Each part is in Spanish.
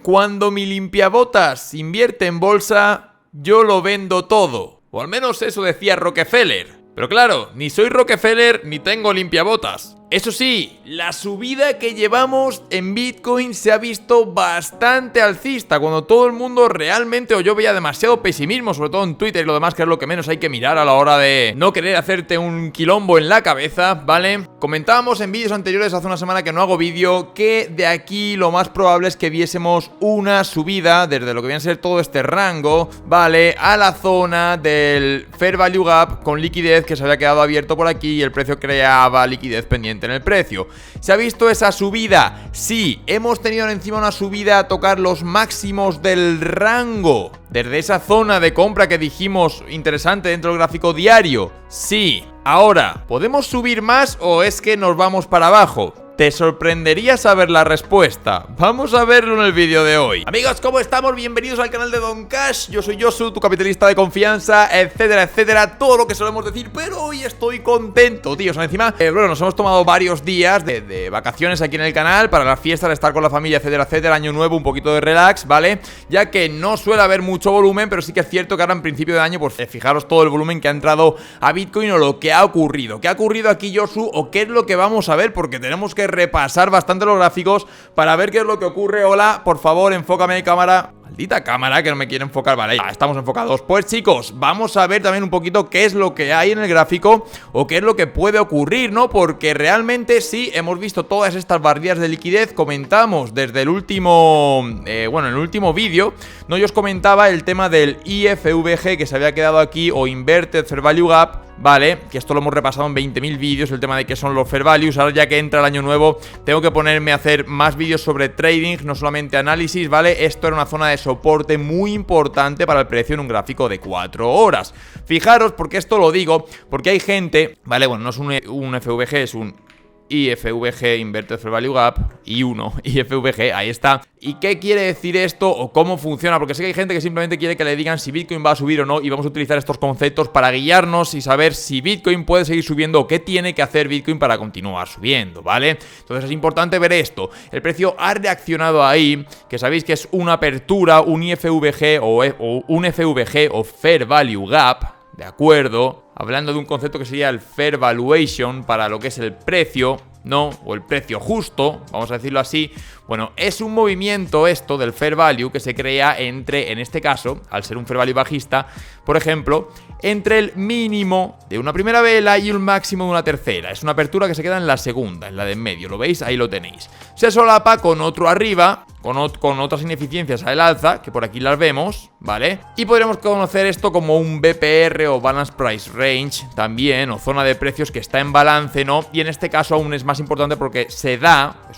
cuando mi limpiabotas invierte en bolsa, yo lo vendo todo. O al menos eso decía Rockefeller. Pero claro, ni soy Rockefeller ni tengo limpiabotas. Eso sí, la subida que llevamos en Bitcoin se ha visto bastante alcista, cuando todo el mundo realmente, o yo veía demasiado pesimismo, sobre todo en Twitter y lo demás, que es lo que menos hay que mirar a la hora de no querer hacerte un quilombo en la cabeza, ¿vale? Comentábamos en vídeos anteriores, hace una semana que no hago vídeo, que de aquí lo más probable es que viésemos una subida desde lo que viene a ser todo este rango, ¿vale? A la zona del Fair Value Gap con liquidez que se había quedado abierto por aquí y el precio creaba liquidez pendiente en el precio. ¿Se ha visto esa subida? Sí. ¿Hemos tenido encima una subida a tocar los máximos del rango desde esa zona de compra que dijimos interesante dentro del gráfico diario? Sí. Ahora, ¿podemos subir más o es que nos vamos para abajo? Te sorprendería saber la respuesta. Vamos a verlo en el vídeo de hoy. Amigos, ¿cómo estamos? Bienvenidos al canal de Don Cash. Yo soy Josu, tu capitalista de confianza, etcétera, etcétera. Todo lo que solemos decir, pero hoy estoy contento, tío. O sea, encima, bueno, nos hemos tomado varios días de vacaciones aquí en el canal para las fiestas, de estar con la familia, etcétera, etcétera. Año nuevo, un poquito de relax, ¿vale? Ya que no suele haber mucho volumen, pero sí que es cierto que ahora en principio de año, pues fijaros todo el volumen que ha entrado a Bitcoin o lo que ha ocurrido. ¿Qué ha ocurrido aquí, Josu? ¿O qué es lo que vamos a ver? Porque tenemos que repasar bastante los gráficos para ver qué es lo que ocurre. Hola, por favor, enfócame cámara. Maldita cámara que no me quiere enfocar. Vale, ya estamos enfocados. Pues chicos, vamos a ver también un poquito qué es lo que hay en el gráfico o qué es lo que puede ocurrir, ¿no? Porque realmente sí, hemos visto todas estas barreras de liquidez. Comentamos desde el último, bueno, en el último vídeo, ¿no? Yo os comentaba el tema del IFVG que se había quedado aquí, o Inverted Fair Value Gap, ¿vale? Que esto lo hemos repasado en 20.000 vídeos, el tema de qué son los Fair Values. Ahora ya que entra el año nuevo, tengo que ponerme a hacer más vídeos sobre trading, no solamente análisis, ¿vale? Esto era una zona de soporte muy importante para el precio en un gráfico de 4 horas. Fijaros, porque esto lo digo, porque hay gente, ¿vale? Bueno, no es un FVG, es un IFVG, Inverted Fair Value Gap, I1, IFVG, ahí está. ¿Y qué quiere decir esto o cómo funciona? Porque sé que hay gente que simplemente quiere que le digan si Bitcoin va a subir o no, y vamos a utilizar estos conceptos para guiarnos y saber si Bitcoin puede seguir subiendo o qué tiene que hacer Bitcoin para continuar subiendo, ¿vale? Entonces es importante ver esto. El precio ha reaccionado ahí, que sabéis que es una apertura, un IFVG o un FVG o Fair Value Gap, ¿de acuerdo? Hablando de un concepto que sería el Fair Valuation para lo que es el precio, ¿no? O el precio justo, vamos a decirlo así. Bueno, es un movimiento esto del Fair Value que se crea entre, en este caso, al ser un Fair Value bajista, por ejemplo, entre el mínimo de una primera vela y el máximo de una tercera. Es una apertura que se queda en la segunda, en la de en medio, ¿lo veis? Ahí lo tenéis. Se solapa con otro arriba, con otras ineficiencias al alza, que por aquí las vemos, ¿vale? Y podríamos conocer esto como un BPR o Balance Price Range también, o zona de precios que está en balance, ¿no? Y en este caso aún es más importante porque es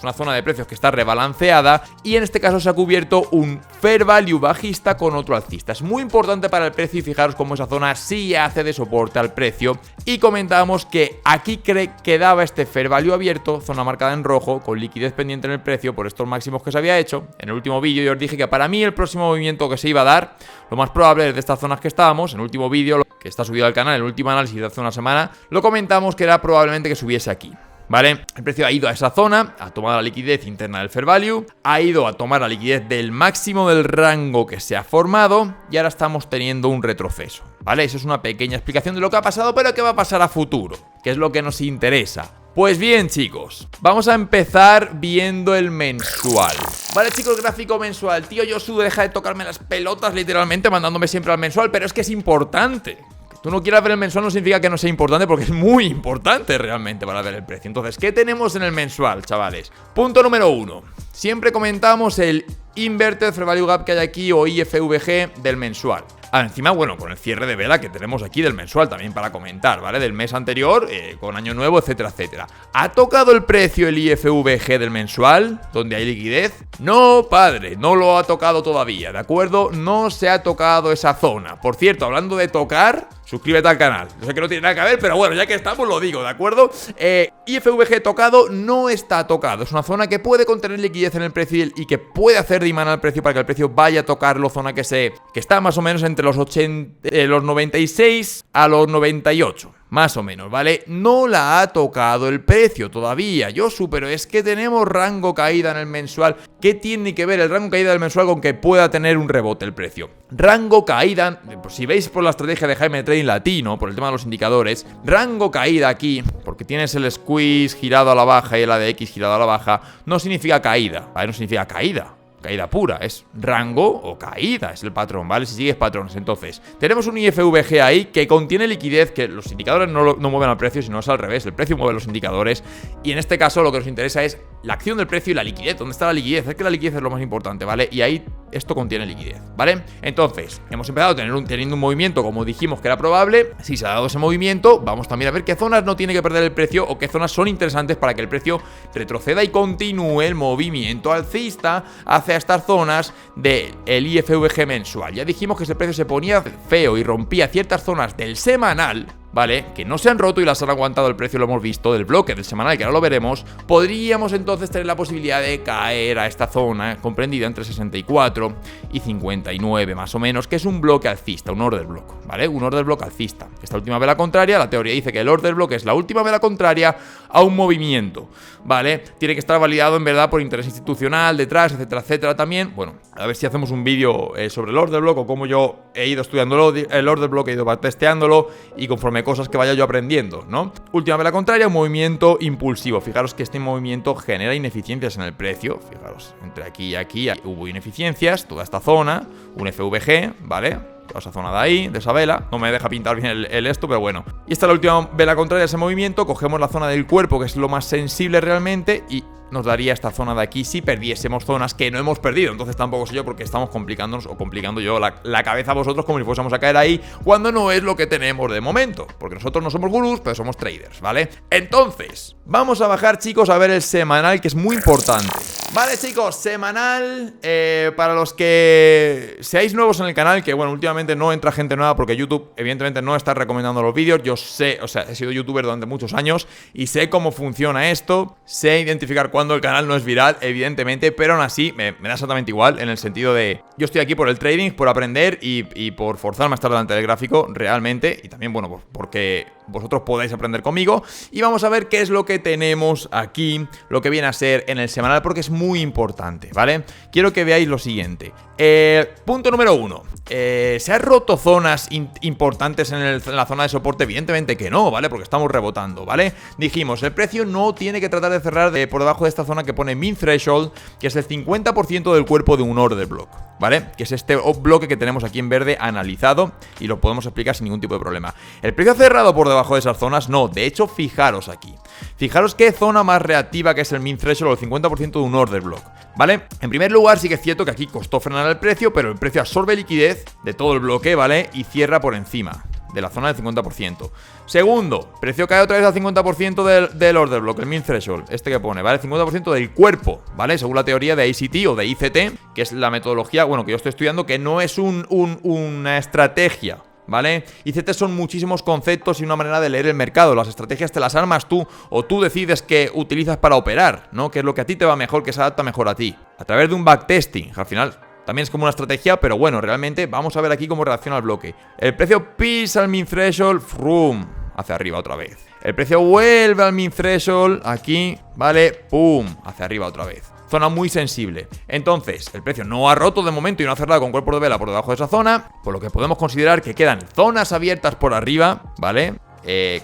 una zona de precios que está rebalanceada, y en este caso se ha cubierto un Fair Value bajista con otro alcista. Es muy importante para el precio y fijaros cómo esa zona sí hace de soporte al precio. Y comentábamos que aquí quedaba este Fair Value abierto, zona marcada en rojo, con liquidez pendiente en el precio por estos máximos que se había hecho. En el último vídeo yo os dije que para mí el próximo movimiento que se iba a dar, lo más probable es de estas zonas que estábamos. En el último vídeo que está subido al canal, el último análisis de hace una semana, lo comentamos que era probablemente que subiese aquí, ¿vale? El precio ha ido a esa zona, ha tomado la liquidez interna del Fair Value, ha ido a tomar la liquidez del máximo del rango que se ha formado, y ahora estamos teniendo un retroceso, ¿vale? Eso es una pequeña explicación de lo que ha pasado, pero ¿qué va a pasar a futuro? ¿Qué es lo que nos interesa? Pues bien, chicos, vamos a empezar viendo el mensual. Vale, chicos, gráfico mensual. Tío Josu, deja de tocarme las pelotas literalmente mandándome siempre al mensual, pero es que es importante. Que tú no quieras ver el mensual no significa que no sea importante, porque es muy importante realmente para ver el precio. Entonces, ¿qué tenemos en el mensual, chavales? Punto número 1. Siempre comentamos el Inverted Fair Value Gap que hay aquí, o IFVG, del mensual. Encima, bueno, con el cierre de vela que tenemos aquí del mensual también para comentar, ¿vale? Del mes anterior, con año nuevo, etcétera, etcétera. ¿Ha tocado el precio el IFVG del mensual, donde hay liquidez? No, padre, no lo ha tocado todavía, ¿de acuerdo? No se ha tocado esa zona. Por cierto, hablando de tocar, suscríbete al canal. Yo sé que no tiene nada que ver, pero bueno, ya que estamos lo digo, ¿de acuerdo? IFVG tocado no está tocado. Es una zona que puede contener liquidez en el precio y que puede hacer de imán al precio para que el precio vaya a tocarlo. Zona que está más o menos entre entre los 96 a los 98. Más o menos, ¿vale? No la ha tocado el precio todavía, Josu, pero es que tenemos rango caída en el mensual. ¿Qué tiene que ver el rango caída del mensual con que pueda tener un rebote el precio? Rango caída, pues si veis por la estrategia de Jaime Trading Latino, por el tema de los indicadores, rango caída aquí, porque tienes el squeeze girado a la baja y el ADX girado a la baja, no significa caída, ¿vale? No significa caída. Caída pura, es rango o caída, es el patrón, ¿vale? Si sigues patrones, entonces tenemos un IFVG ahí que contiene liquidez, que los indicadores no mueven al precio, sino es al revés, el precio mueve los indicadores. Y en este caso lo que nos interesa es la acción del precio y la liquidez. ¿Dónde está la liquidez? Es que la liquidez es lo más importante, ¿vale? Y ahí esto contiene liquidez, ¿vale? Entonces, hemos empezado teniendo un movimiento como dijimos que era probable. Si se ha dado ese movimiento, vamos también a ver qué zonas no tiene que perder el precio o qué zonas son interesantes para que el precio retroceda y continúe el movimiento alcista hacia estas zonas del IFVG mensual. Ya dijimos que ese precio se ponía feo y rompía ciertas zonas del semanal, ¿vale? Que no se han roto y las han aguantado el precio, lo hemos visto, del bloque del semanal, que ahora lo veremos. Podríamos entonces tener la posibilidad de caer a esta zona comprendida entre 64 y 59 más o menos, que es un bloque alcista, un order block, ¿vale? Un order block alcista. Esta última vela contraria, la teoría dice que el order block es la última vela contraria a un movimiento, ¿vale? Tiene que estar validado en verdad por interés institucional detrás, etcétera, etcétera también. Bueno, a ver si hacemos un vídeo sobre el order block o cómo yo he ido estudiando el order block, he ido testeándolo y conforme cosas que vaya yo aprendiendo, ¿no? Última vela contraria, un movimiento impulsivo. Fijaros que este movimiento genera ineficiencias en el precio. Fijaros, entre aquí y aquí hubo ineficiencias, toda esta zona, un FVG, ¿vale? Toda esa zona de ahí, de esa vela. No me deja pintar bien el esto, pero bueno. Y esta es la última vela contraria a ese movimiento. Cogemos la zona del cuerpo, que es lo más sensible realmente, y nos daría esta zona de aquí si perdiésemos zonas que no hemos perdido. Entonces tampoco sé yo porque estamos complicándonos o complicando yo la cabeza a vosotros como si fuésemos a caer ahí cuando no es lo que tenemos de momento. Porque nosotros no somos gurús, pero somos traders, ¿vale? Entonces, vamos a bajar, chicos, a ver el semanal, que es muy importante. Vale, chicos, semanal, para los que seáis nuevos en el canal, que bueno, últimamente no entra gente nueva porque YouTube evidentemente no está recomendando los vídeos. Yo sé, o sea, he sido youtuber durante muchos años y sé cómo funciona esto, sé identificar cuando el canal no es viral, evidentemente, pero aún así me da exactamente igual, en el sentido de yo estoy aquí por el trading, por aprender y por forzarme a estar delante del gráfico realmente, y también, bueno, porque vosotros podáis aprender conmigo. Y vamos a ver qué es lo que tenemos aquí, lo que viene a ser en el semanal, porque es muy importante, ¿vale? Quiero que veáis lo siguiente. Punto número 1. ¿Se han roto zonas importantes en la zona de soporte? Evidentemente que no, ¿vale? Porque estamos rebotando, ¿vale? Dijimos, el precio no tiene que tratar de cerrar por debajo de esta zona que pone Min Threshold, que es el 50% del cuerpo de un order block, ¿vale? Que es este bloque que tenemos aquí en verde analizado y lo podemos explicar sin ningún tipo de problema. ¿El precio ha cerrado por debajo de esas zonas? No, de hecho, fijaros aquí. Fijaros qué zona más reactiva que es el Min Threshold o el 50% de un order block, ¿vale? En primer lugar, sí que es cierto que aquí costó frenar el precio, pero el precio absorbe liquidez de todo el bloque, ¿vale? Y cierra por encima de la zona del 50%. Segundo, precio cae otra vez al 50% del order block, el Min Threshold, este que pone, ¿vale? El 50% del cuerpo, ¿vale? Según la teoría de ICT o de ICT, que es la metodología, bueno, que yo estoy estudiando, que no es una estrategia, ¿vale? ICT son muchísimos conceptos y una manera de leer el mercado. Las estrategias te las armas tú o tú decides qué utilizas para operar, ¿no? Que es lo que a ti te va mejor, que se adapta mejor a ti. A través de un backtesting, al final también es como una estrategia, pero bueno, realmente vamos a ver aquí cómo reacciona el bloque. El precio pisa al Min Threshold, ¡frum! Hacia arriba otra vez. El precio vuelve al Min Threshold, aquí, ¿vale? ¡Pum! Hacia arriba otra vez. Zona muy sensible. Entonces, el precio no ha roto de momento y no ha cerrado con cuerpo de vela por debajo de esa zona, por lo que podemos considerar que quedan zonas abiertas por arriba, ¿vale?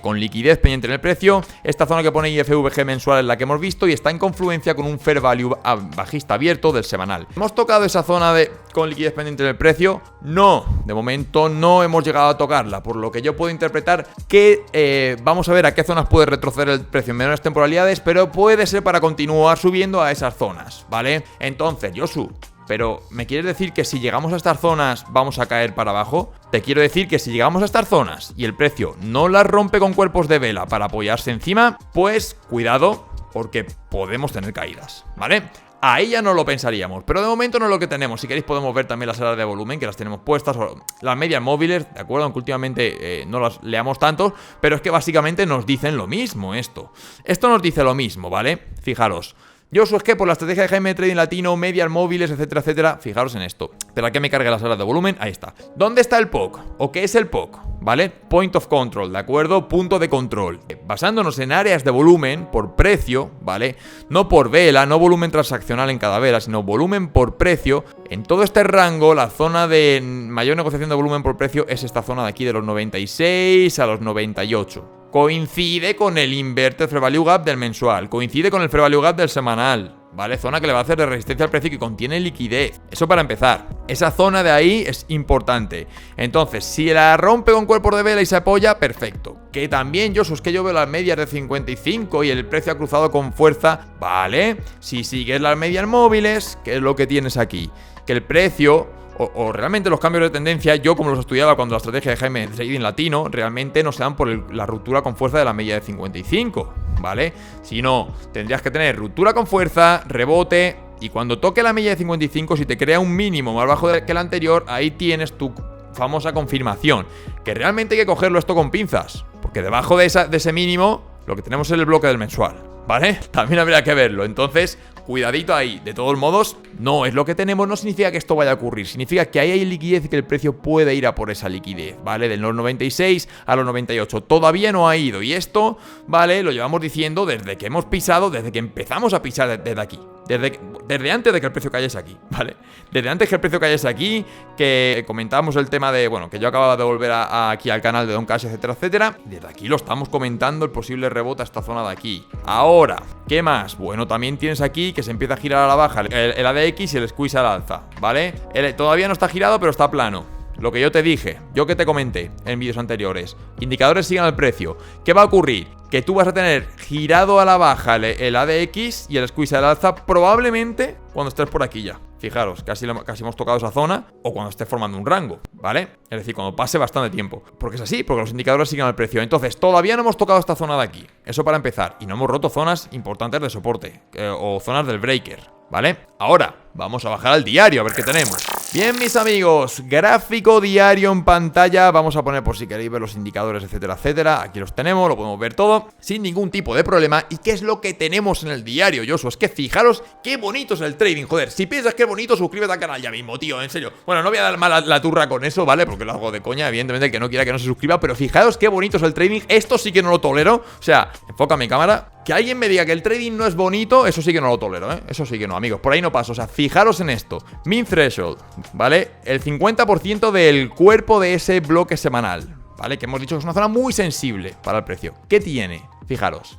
Con liquidez pendiente en el precio. Esta zona que pone IFVG mensual es la que hemos visto y está en confluencia con un fair value bajista abierto del semanal. ¿Hemos tocado esa zona con liquidez pendiente en el precio? No, de momento no hemos llegado a tocarla, por lo que yo puedo interpretar que vamos a ver a qué zonas puede retroceder el precio en menores temporalidades, pero puede ser para continuar subiendo a esas zonas, ¿vale? Entonces, Josu, pero ¿me quieres decir que si llegamos a estas zonas vamos a caer para abajo? Te quiero decir que si llegamos a estas zonas y el precio no las rompe con cuerpos de vela para apoyarse encima, pues cuidado, porque podemos tener caídas, ¿vale? Ahí ya no lo pensaríamos, pero de momento no es lo que tenemos. Si queréis podemos ver también las áreas de volumen, que las tenemos puestas, o las medias móviles, ¿de acuerdo? Aunque últimamente no las leamos tanto, pero es que básicamente nos dicen lo mismo esto. Esto nos dice lo mismo, ¿vale? Fijaros, Josu, es que por la estrategia de Jaime de Trading Latino, medias móviles, etcétera, etcétera. Fijaros en esto. Espera que me cargue las salas de volumen. Ahí está. ¿Dónde está el POC? ¿O qué es el POC? ¿Vale? Point of Control, ¿de acuerdo? Punto de control. Basándonos en áreas de volumen por precio, ¿vale? No por vela, no volumen transaccional en cada vela, sino volumen por precio. En todo este rango, la zona de mayor negociación de volumen por precio es esta zona de aquí, de los 96 a los 98. Coincide con el Inverted Fair Value Gap del mensual, coincide con el Fair Value Gap del semanal, ¿vale? Zona que le va a hacer de resistencia al precio y que contiene liquidez. Eso para empezar. Esa zona de ahí es importante. Entonces, si la rompe con cuerpos de vela y se apoya, perfecto. Que también, Josu, es que yo veo las medias de 55 y el precio ha cruzado con fuerza, ¿vale? Si sigues las medias móviles, ¿qué es lo que tienes aquí? Que el precio... O realmente los cambios de tendencia, yo como los estudiaba cuando la estrategia de Jaime de Trading Latino, realmente no se dan por la ruptura con fuerza de la media de 55, ¿vale? Si no, tendrías que tener ruptura con fuerza, rebote, y cuando toque la media de 55, si te crea un mínimo más bajo que el anterior, ahí tienes tu famosa confirmación. Que realmente hay que cogerlo esto con pinzas, porque debajo de ese mínimo, lo que tenemos es el bloque del mensual, ¿vale? También habría que verlo. Entonces, cuidadito ahí. De todos modos, no es lo que tenemos, no significa que esto vaya a ocurrir. Significa que ahí hay liquidez y que el precio puede ir a por esa liquidez, ¿vale? De los 96 a los 98. Todavía no ha ido. Y esto, ¿vale? Lo llevamos diciendo desde que hemos pisado, desde que empezamos a pisar desde aquí. Desde antes de que el precio cayese aquí, ¿vale? Desde antes que el precio cayese aquí, que comentábamos el tema de, bueno, que yo acababa de volver aquí al canal de Don Cash, etcétera, etcétera. Desde aquí lo estamos comentando, el posible rebote a esta zona de aquí. Ahora, ¿qué más? Bueno, también tienes aquí que se empieza a girar a la baja el ADX y el squeeze al alza, ¿vale? Todavía no está girado, pero está plano. Lo que yo te dije, yo que te comenté en vídeos anteriores, indicadores sigan el precio. ¿Qué va a ocurrir? Que tú vas a tener girado a la baja el ADX y el squeeze al alza probablemente cuando estés por aquí ya. Fijaros, casi hemos tocado esa zona o cuando estés formando un rango, ¿vale? Es decir, cuando pase bastante tiempo. Porque es así, porque los indicadores siguen el precio. Entonces, todavía no hemos tocado esta zona de aquí. Eso para empezar. Y no hemos roto zonas importantes de soporte o zonas del breaker, ¿vale? Ahora, vamos a bajar al diario a ver qué tenemos. Bien, mis amigos, gráfico diario en pantalla. Vamos a poner por si queréis ver los indicadores, etcétera, etcétera. Aquí los tenemos, lo podemos ver todo sin ningún tipo de problema. ¿Y qué es lo que tenemos en el diario, Josu? Es que fijaros qué bonito es el trading, joder. Si piensas que es bonito, suscríbete al canal ya mismo, tío, en serio. Bueno, no voy a dar mal la turra con eso, ¿vale? Porque lo hago de coña, evidentemente el que no quiera que no se suscriba. Pero fijaros qué bonito es el trading. Esto sí que no lo tolero. O sea, enfoca mi cámara. Que alguien me diga que el trading no es bonito, eso sí que no lo tolero, ¿eh? Eso sí que no, amigos, por ahí no paso. O sea, fijaros en esto. Mean Threshold, ¿vale? El 50% del cuerpo de ese bloque semanal, ¿vale? Que hemos dicho que es una zona muy sensible para el precio. ¿Qué tiene? Fijaros.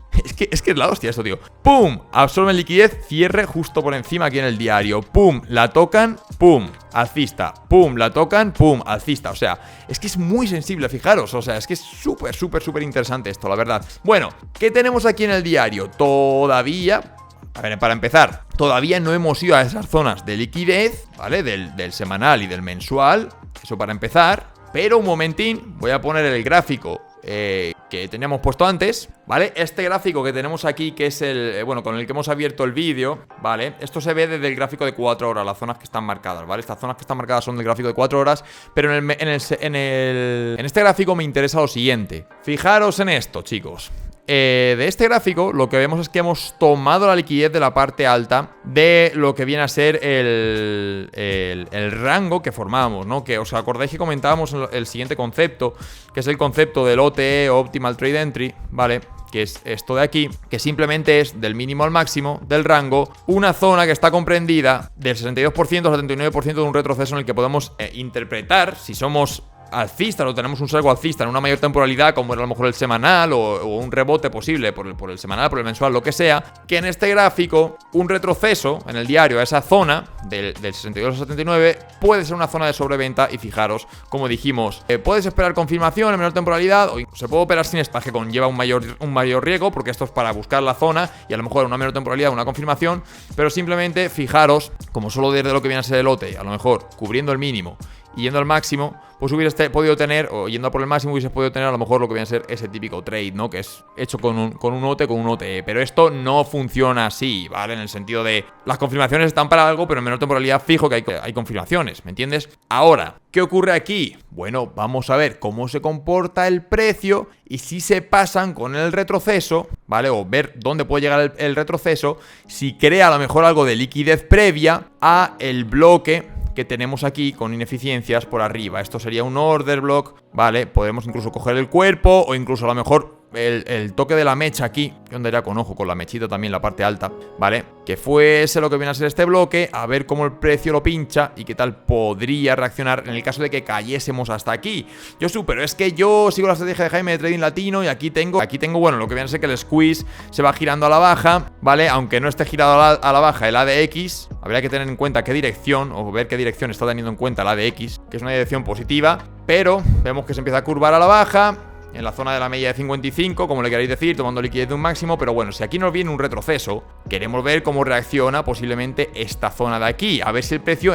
Es que es la hostia esto, tío. ¡Pum! Absorben liquidez, cierre justo por encima aquí en el diario. ¡Pum! La tocan, ¡pum! Alcista. ¡Pum! La tocan, ¡pum! Alcista. O sea, es que es muy sensible, fijaros. O sea, es que es súper, súper, súper interesante esto, la verdad. Bueno, ¿qué tenemos aquí en el diario? Todavía... A ver, para empezar, todavía no hemos ido a esas zonas de liquidez, ¿vale? Del semanal y del mensual. Eso para empezar. Pero un momentín, voy a poner el gráfico que teníamos puesto antes, ¿vale? Este gráfico que tenemos aquí, que es el, bueno, con el que hemos abierto el vídeo, ¿vale? Esto se ve desde el gráfico de 4 horas, las zonas que están marcadas, ¿vale? Estas zonas que están marcadas son del gráfico de 4 horas, pero en este gráfico me interesa lo siguiente. Fijaros en esto, chicos. De este gráfico lo que vemos es que hemos tomado la liquidez de la parte alta de lo que viene a ser el rango que formamos, ¿no? Que os acordáis que comentábamos el siguiente concepto, que es el concepto del OTE, Optimal Trade Entry, ¿vale? Que es esto de aquí, que simplemente es del mínimo al máximo del rango, una zona que está comprendida del 62% al 79% de un retroceso en el que podemos interpretar si somos alcistas o tenemos un sesgo alcista en una mayor temporalidad, como era a lo mejor el semanal o un rebote posible por el semanal, por el mensual, lo que sea, que en este gráfico un retroceso en el diario a esa zona del 62 al 79 puede ser una zona de sobreventa. Y fijaros, como dijimos, puedes esperar confirmación en menor temporalidad o se puede operar sin esta, que conlleva un mayor riesgo, porque esto es para buscar la zona y a lo mejor una menor temporalidad, una confirmación. Pero simplemente fijaros, como solo desde lo que viene a ser el lote, a lo mejor cubriendo el mínimo y yendo al máximo, pues hubieses podido tener, o yendo a por el máximo, hubieses podido tener a lo mejor lo que viene a ser ese típico trade, ¿no? Que es hecho con un OTE, con un OTE. Pero esto no funciona así, ¿vale? En el sentido de las confirmaciones están para algo, pero en menor temporalidad fijo que hay confirmaciones, ¿me entiendes? Ahora, ¿qué ocurre aquí? Bueno, vamos a ver cómo se comporta el precio y si se pasan con el retroceso, ¿vale? O ver dónde puede llegar el retroceso, si crea a lo mejor algo de liquidez previa a el bloque que tenemos aquí con ineficiencias por arriba. Esto sería un order block, ¿vale? Podemos incluso coger el cuerpo o incluso a lo mejor el toque de la mecha aquí. Yo andaría con ojo, con la mechita también, la parte alta, ¿vale? Que fuese lo que viene a ser este bloque, a ver cómo el precio lo pincha y qué tal podría reaccionar en el caso de que cayésemos hasta aquí. Pero es que yo sigo la estrategia de Jaime de Trading Latino y aquí tengo, bueno, lo que viene a ser que el squeeze se va girando a la baja, ¿vale? Aunque no esté girado a la baja el ADX, habría que tener en cuenta qué dirección, o ver qué dirección está teniendo en cuenta el ADX, que es una dirección positiva, pero vemos que se empieza a curvar a la baja, en la zona de la media de 55, como le queráis decir, tomando liquidez de un máximo. Pero bueno, si aquí nos viene un retroceso, queremos ver cómo reacciona posiblemente esta zona de aquí. A ver si el precio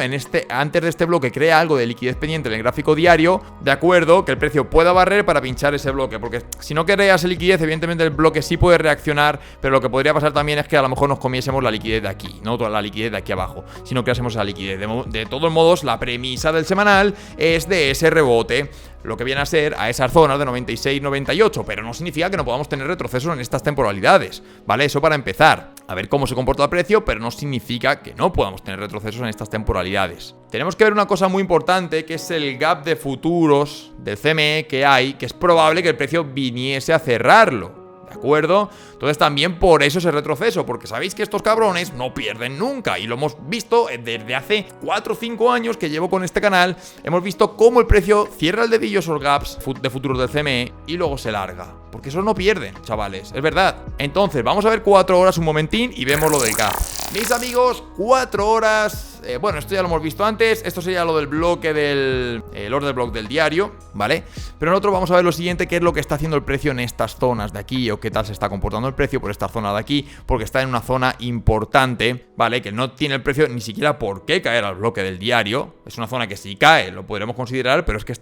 antes de este bloque crea algo de liquidez pendiente en el gráfico diario, de acuerdo, que el precio pueda barrer para pinchar ese bloque. Porque si no crea esa liquidez, evidentemente el bloque sí puede reaccionar, pero lo que podría pasar también es que a lo mejor nos comiésemos la liquidez de aquí, no toda la liquidez de aquí abajo, si no creásemos esa liquidez. De todos modos, la premisa del semanal es de ese rebote, lo que viene a ser a esas zonas de 96-98, pero no significa que no podamos tener retrocesos en estas temporalidades, ¿vale? Eso para empezar, a ver cómo se comporta el precio, pero no significa que no podamos tener retrocesos en estas temporalidades. Tenemos que ver una cosa muy importante, que es el gap de futuros del CME que hay, que es probable que el precio viniese a cerrarlo, ¿de acuerdo? Entonces también por eso ese retroceso, porque sabéis que estos cabrones no pierden nunca, y lo hemos visto desde hace 4 o 5 años que llevo con este canal. Hemos visto cómo el precio cierra el dedillo esos gaps de futuros del CME y luego se larga, porque esos no pierden, chavales, es verdad. Entonces vamos a ver 4 horas un momentín y vemos lo del gap. Mis amigos, 4 horas... bueno, esto ya lo hemos visto antes. Esto sería lo del bloque el order block del diario, ¿vale? Pero nosotros vamos a ver lo siguiente, qué es lo que está haciendo el precio en estas zonas de aquí, o qué tal se está comportando el precio por esta zona de aquí, porque está en una zona importante, ¿vale? Que no tiene el precio ni siquiera por qué caer al bloque del diario. Es una zona que si cae lo podremos considerar, pero es que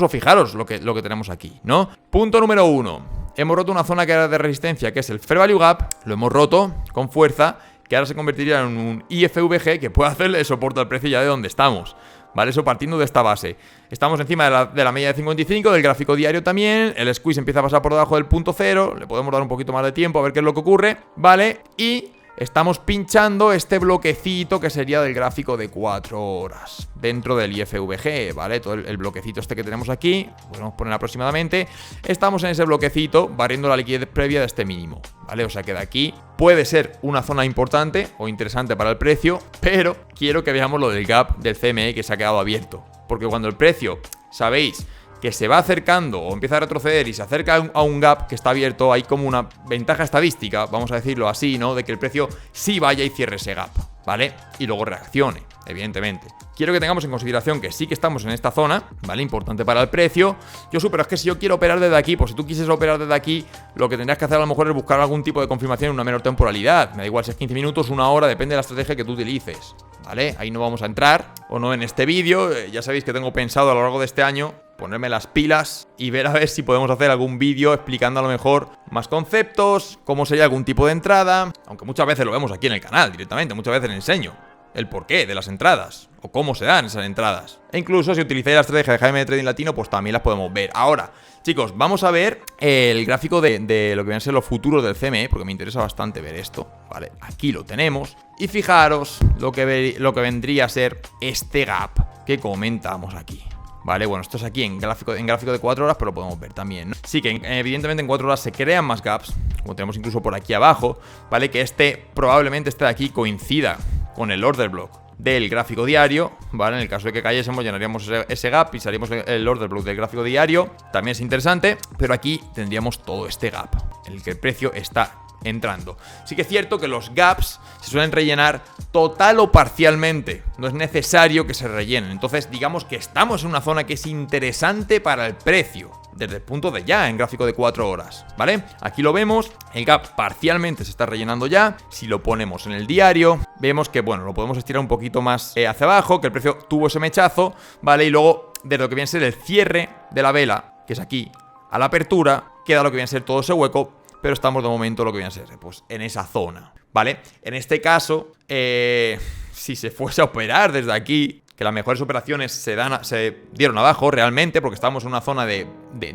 fijaros lo que tenemos aquí, ¿no? Punto número 1. Hemos roto una zona que era de resistencia, que es el Fair Value Gap. Lo hemos roto con fuerza, que ahora se convertiría en un IFVG que puede hacerle soporte al precio ya de donde estamos, ¿vale? Eso partiendo de esta base. Estamos encima de la media de 55, del gráfico diario también. El squeeze empieza a pasar por debajo del punto cero. Le podemos dar un poquito más de tiempo a ver qué es lo que ocurre, ¿vale? Y estamos pinchando este bloquecito que sería del gráfico de 4 horas dentro del IFVG, ¿vale? Todo el bloquecito este que tenemos aquí, podemos poner aproximadamente. Estamos en ese bloquecito barriendo la liquidez previa de este mínimo, ¿vale? O sea que de aquí puede ser una zona importante o interesante para el precio, pero quiero que veamos lo del gap del CME que se ha quedado abierto, porque cuando el precio, sabéis, que se va acercando o empieza a retroceder y se acerca a un gap que está abierto, hay como una ventaja estadística, vamos a decirlo así, ¿no? De que el precio sí vaya y cierre ese gap, ¿vale? Y luego reaccione, evidentemente. Quiero que tengamos en consideración que sí que estamos en esta zona, ¿vale? Importante para el precio. Pero es que si yo quiero operar desde aquí, pues si tú quisieras operar desde aquí, lo que tendrías que hacer a lo mejor es buscar algún tipo de confirmación en una menor temporalidad. Me da igual si es 15 minutos, 1 hora, depende de la estrategia que tú utilices, ¿vale? Ahí no vamos a entrar, o no en este vídeo. Ya sabéis que tengo pensado a lo largo de este año ponerme las pilas y ver a ver si podemos hacer algún vídeo explicando a lo mejor más conceptos, cómo sería algún tipo de entrada, aunque muchas veces lo vemos aquí en el canal directamente, muchas veces enseño el porqué de las entradas o cómo se dan esas entradas. E incluso si utilizáis la estrategia de Jaime de Trading Latino, pues también las podemos ver. Ahora, chicos, vamos a ver el gráfico de lo que vienen a ser los futuros del CME, porque me interesa bastante ver esto, ¿vale? Aquí lo tenemos. Y fijaros lo que vendría a ser este gap que comentamos aquí, ¿vale? Bueno, esto es aquí en gráfico de 4 horas, pero lo podemos ver también, ¿no? Sí que evidentemente en 4 horas se crean más gaps, como tenemos incluso por aquí abajo, ¿vale? Que probablemente este de aquí coincida con el order block del gráfico diario, ¿vale? En el caso de que cayésemos, llenaríamos ese gap, pisaríamos el order block del gráfico diario. También es interesante, pero aquí tendríamos todo este gap en el que el precio está entrando. Sí que es cierto que los gaps se suelen rellenar total o parcialmente, no es necesario que se rellenen. Entonces digamos que estamos en una zona que es interesante para el precio, desde el punto de ya en gráfico de 4 horas, ¿vale? Aquí lo vemos, el gap parcialmente se está rellenando ya. Si lo ponemos en el diario, vemos que, bueno, lo podemos estirar un poquito más hacia abajo, que el precio tuvo ese mechazo, ¿vale? Y luego, desde lo que viene a ser el cierre de la vela, que es aquí, a la apertura, queda lo que viene a ser todo ese hueco, pero estamos de momento lo que viene a ser, pues, en esa zona, ¿vale? En este caso, si se fuese a operar desde aquí, que las mejores operaciones se dieron abajo realmente, porque estábamos en una zona de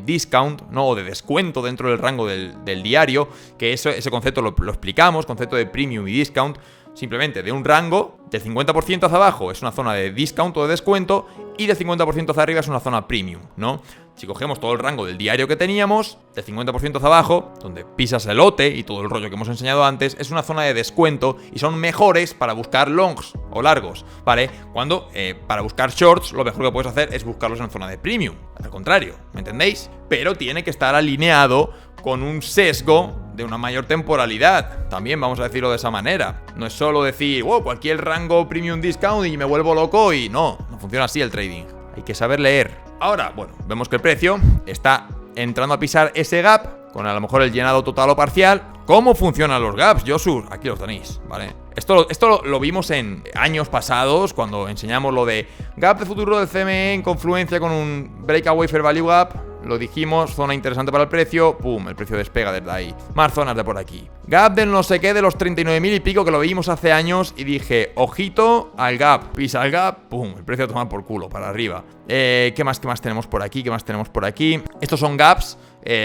discount, ¿no? O de descuento dentro del rango del diario, que ese concepto lo explicamos, concepto de premium y discount. Simplemente de un rango del 50% hacia abajo es una zona de discount o de descuento, y del 50% hacia arriba es una zona premium, ¿no? Si cogemos todo el rango del diario que teníamos, del 50% hacia abajo, donde pisas el lote y todo el rollo que hemos enseñado antes, es una zona de descuento y son mejores para buscar longs o largos, ¿vale? Cuando para buscar shorts lo mejor que puedes hacer es buscarlos en zona de premium, al contrario, ¿me entendéis? Pero tiene que estar alineado con un sesgo de una mayor temporalidad. También vamos a decirlo de esa manera. No es solo decir, wow, cualquier rango premium discount y me vuelvo loco, y no funciona así el trading. Hay que saber leer. Ahora, bueno, vemos que el precio está entrando a pisar ese gap, con a lo mejor el llenado total o parcial. ¿Cómo funcionan los gaps, Josu? Aquí los tenéis, ¿vale? Esto lo vimos en años pasados, cuando enseñamos lo de gap de futuro del CME en confluencia con un breakaway fair value gap. Lo dijimos, zona interesante para el precio, pum, el precio despega desde ahí. Más zonas de por aquí. Gap del no sé qué de los 39.000 y pico, que lo vimos hace años, y dije, ojito al gap. Pisa el gap, pum, el precio toma por culo, para arriba. ¿Qué más tenemos por aquí? ¿Qué más tenemos por aquí? Estos son gaps,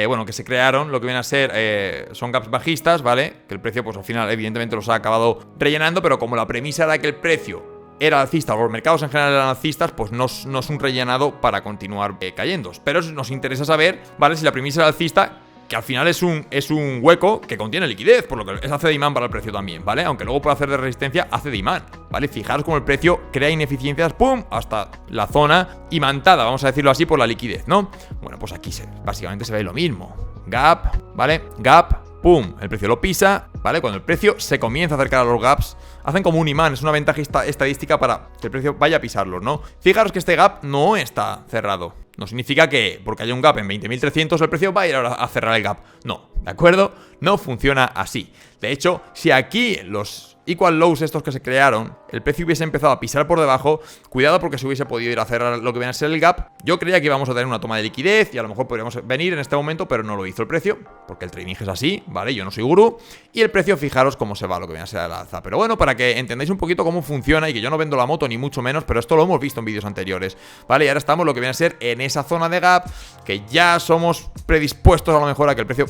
bueno, que se crearon, lo que viene a ser, son gaps bajistas, ¿vale? Que el precio, pues al final, evidentemente los ha acabado rellenando, pero como la premisa era que el precio era alcista, o los mercados en general eran alcistas, pues no es un rellenado para continuar cayendo. Pero nos interesa saber, ¿vale? Si la premisa era alcista, que al final es un hueco que contiene liquidez, por lo que hace de imán para el precio también, ¿vale? Aunque luego puede hacer de resistencia, hace de imán, ¿vale? Fijaros cómo el precio crea ineficiencias, ¡pum!, hasta la zona imantada, vamos a decirlo así, por la liquidez, ¿no? Bueno, pues aquí básicamente se ve lo mismo. Gap, ¿vale? Gap, ¡pum!, el precio lo pisa, ¿vale? Cuando el precio se comienza a acercar a los gaps, hacen como un imán, es una ventaja estadística para que el precio vaya a pisarlos, ¿no? Fijaros que este gap no está cerrado. No significa que porque haya un gap en 20.300 el precio va a ir ahora a cerrar el gap. No, ¿de acuerdo? No funciona así. De hecho, si aquí los equal lows estos que se crearon, el precio hubiese empezado a pisar por debajo, cuidado porque se hubiese podido ir a cerrar lo que viene a ser el gap. Yo creía que íbamos a tener una toma de liquidez y a lo mejor podríamos venir en este momento, pero no lo hizo el precio, porque el trading es así, ¿vale? Yo no soy gurú. Y el precio, fijaros cómo se va lo que viene a ser al alza. Pero bueno, para que entendáis un poquito cómo funciona, y que yo no vendo la moto ni mucho menos, pero esto lo hemos visto en vídeos anteriores, ¿vale? Y ahora estamos lo que viene a ser en esa zona de gap, que ya somos predispuestos a lo mejor a que el precio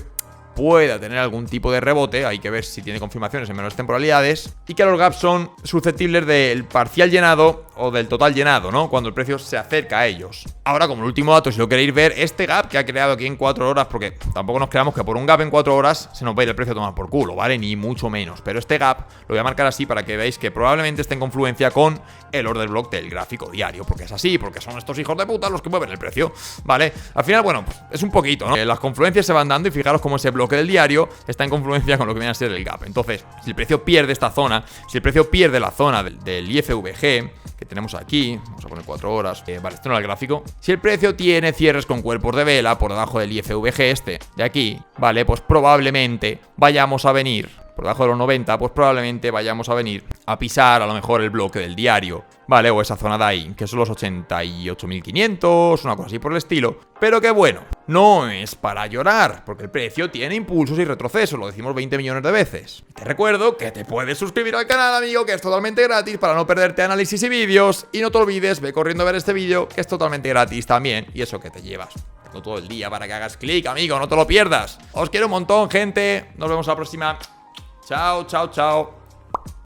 pueda tener algún tipo de rebote. Hay que ver si tiene confirmaciones en menores temporalidades, y que los gaps son susceptibles del parcial llenado o del total llenado, ¿no? Cuando el precio se acerca a ellos. Ahora, como el último dato, si lo queréis ver, este gap que ha creado aquí en 4 horas, porque tampoco nos creamos que por un gap en 4 horas se nos va a ir el precio a tomar por culo, ¿vale? Ni mucho menos. Pero este gap lo voy a marcar así para que veáis que probablemente esté en confluencia con el order block del gráfico diario, porque es así, porque son estos hijos de puta los que mueven el precio, ¿vale? Al final, bueno, pues es un poquito, ¿no? Las confluencias se van dando, y fijaros cómo ese bloque del diario está en confluencia con lo que viene a ser el gap. Entonces, si el precio pierde esta zona, si el precio pierde la zona del IFVG que tenemos aquí, vamos a poner 4 horas, vale, esto no es el gráfico. Si el precio tiene cierres con cuerpos de vela por debajo del IFVG este de aquí, vale, pues probablemente vayamos a venir por debajo de los 90, pues probablemente vayamos a venir a pisar a lo mejor el bloque del diario, ¿vale? O esa zona de ahí, que son los 88.500, una cosa así por el estilo. Pero que bueno, no es para llorar, porque el precio tiene impulsos y retrocesos, lo decimos 20 millones de veces. Te recuerdo que te puedes suscribir al canal, amigo, que es totalmente gratis, para no perderte análisis y vídeos. Y no te olvides, ve corriendo a ver este vídeo, que es totalmente gratis también, y eso que te llevas todo el día para que hagas clic, amigo, no te lo pierdas. Os quiero un montón, gente, nos vemos la próxima. Chao, chao, chao.